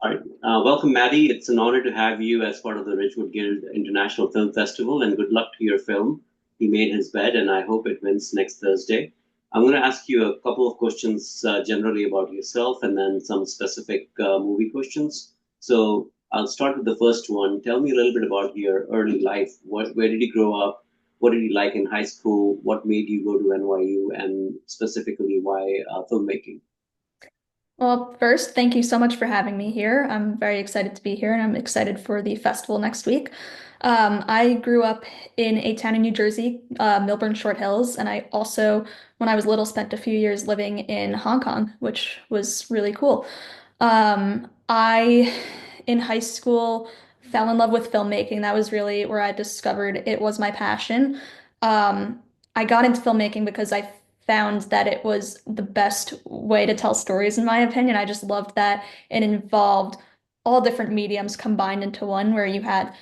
All right. Welcome, Maddy. It's an honor to have you as part of the Ridgewood Guild International Film Festival, and good luck to your film. He made his bed, and I hope it wins next Thursday. I'm going to ask you a couple of questions generally about yourself and then some specific movie questions. So I'll start with the first one. Tell me a little bit about your early life. Where did you grow up? What did you like in high school? What made you go to NYU? And specifically, why filmmaking? Well, first, thank you so much for having me here. I'm very excited to be here and I'm excited for the festival next week. I grew up in a town in New Jersey, Milburn Short Hills, and I also, when I was little, spent a few years living in Hong Kong, which was really cool. In high school, fell in love with filmmaking. That was really where I discovered it was my passion. Um, I got into filmmaking because I found that it was the best way to tell stories, in my opinion. I just loved that it involved all different mediums combined into one, where you had,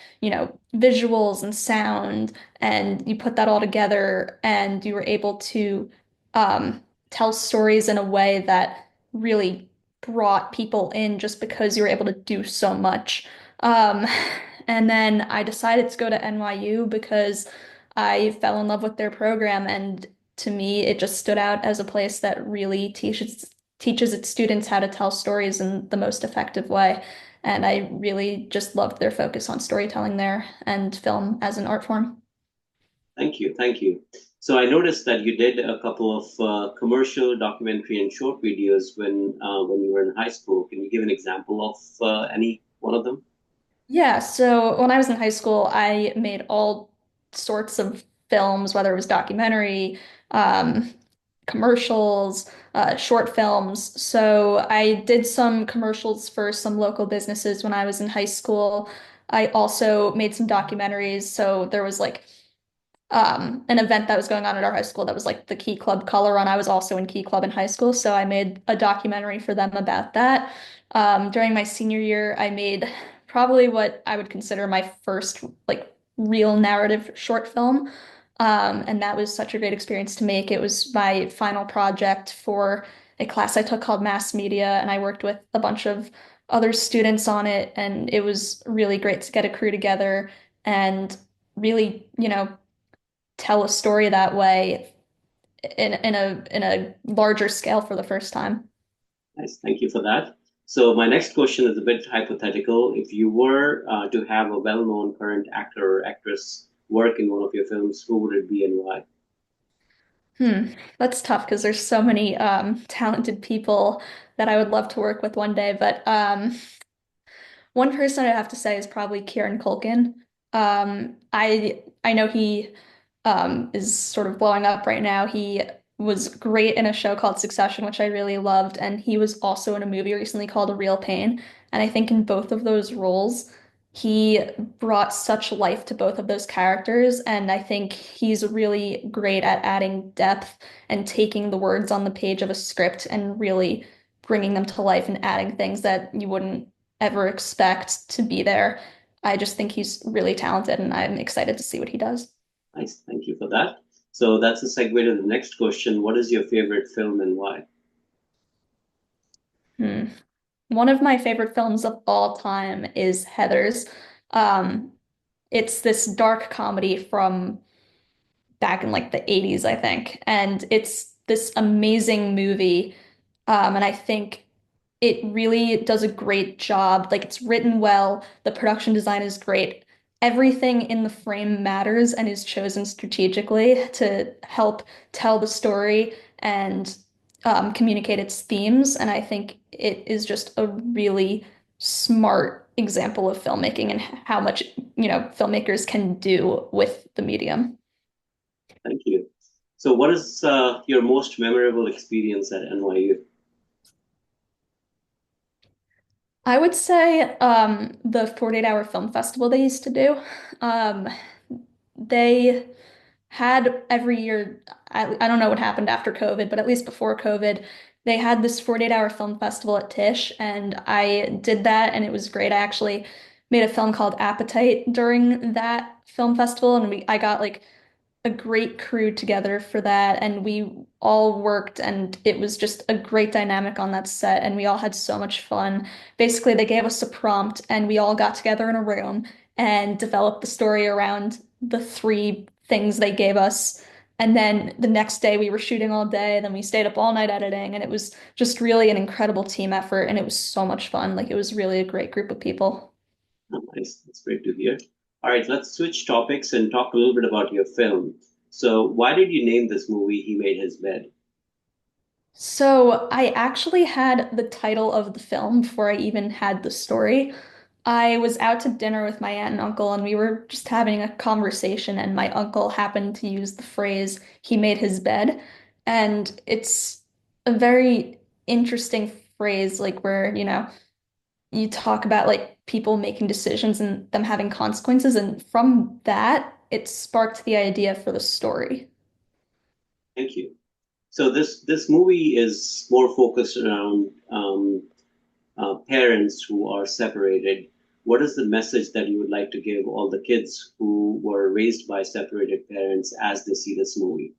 visuals and sound, and you put that all together, and you were able to tell stories in a way that really brought people in just because you were able to do so much. Um, and then I decided to go to NYU because I fell in love with their program, and to me, it just stood out as a place that really teaches its students how to tell stories in the most effective way. And I really just loved their focus on storytelling there and film as an art form. Thank you, thank you. So I noticed that you did a couple of commercial, documentary, and short videos when you were in high school. Can you give an example of any one of them? Yeah, so when I was in high school, I made all sorts of films, whether it was documentary, um, commercials, short films. So I did some commercials for some local businesses when I was in high school. I also made some documentaries. So there was like an event that was going on at our high school that was like the Key Club Color Run. I was also in Key Club in high school, so I made a documentary for them about that. During my senior year, I made probably what I would consider my first like real narrative short film. And that was such a great experience to make. It was my final project for a class I took called Mass Media, and I worked with a bunch of other students on it, and it was really great to get a crew together and really, tell a story that way in a larger scale for the first time. Nice, thank you for that. So my next question is a bit hypothetical. If you were to have a well-known current actor or actress work in one of your films, who would it be and why? That's tough because there's so many talented people that I would love to work with one day. But one person I have to say is probably Kieran Culkin. I know he is sort of blowing up right now. He was great in a show called Succession, which I really loved, and he was also in a movie recently called A Real Pain. And I think in both of those roles, he brought such life to both of those characters, and I think he's really great at adding depth and taking the words on the page of a script and really bringing them to life and adding things that you wouldn't ever expect to be there. I just think he's really talented, and I'm excited to see what he does. Nice, thank you for that. So that's a segue to the next question. What is your favorite film and why? Hmm. One of my favorite films of all time is Heathers. Um, it's this dark comedy from back in like the 80s, I think. And it's this amazing movie. And I think it really does a great job. Like it's written well, the production design is great. Everything in the frame matters and is chosen strategically to help tell the story and communicate its themes. And I think it is just a really smart example of filmmaking and how much, filmmakers can do with the medium. Thank you. So what is your most memorable experience at NYU? I would say the 48-hour film festival they used to do. Um, they had every year, I don't know what happened after COVID, but at least before COVID, they had this 48-hour film festival at Tisch, and I did that, and it was great. I actually made a film called Appetite during that film festival, and I got like a great crew together for that, and we all worked and it was just a great dynamic on that set and we all had so much fun. Basically, they gave us a prompt and we all got together in a room and developed the story around the three things they gave us. And then the next day we were shooting all day, then we stayed up all night editing, and it was just really an incredible team effort and it was so much fun. Like it was really a great group of people. Oh, nice. That's great to hear. All right, let's switch topics and talk a little bit about your film. So, why did you name this movie He Made His Bed? So I actually had the title of the film before I even had the story. I was out to dinner with my aunt and uncle, and we were just having a conversation, and my uncle happened to use the phrase, he made his bed. And it's a very interesting phrase, like where, you talk about like people making decisions and them having consequences. And from that, it sparked the idea for the story. Thank you. So this movie is more focused around parents who are separated. What is the message that you would like to give all the kids who were raised by separated parents as they see this movie?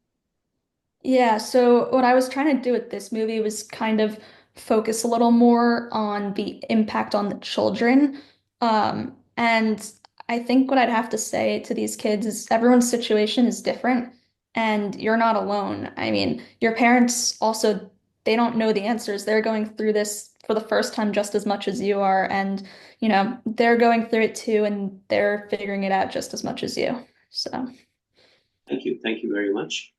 Yeah, so what I was trying to do with this movie was kind of focus a little more on the impact on the children. And I think what I'd have to say to these kids is everyone's situation is different and you're not alone. I mean, your parents also, they don't know the answers. They're going through this for the first time just as much as you are. And, they're going through it too, and they're figuring it out just as much as you. So. Thank you. Thank you very much.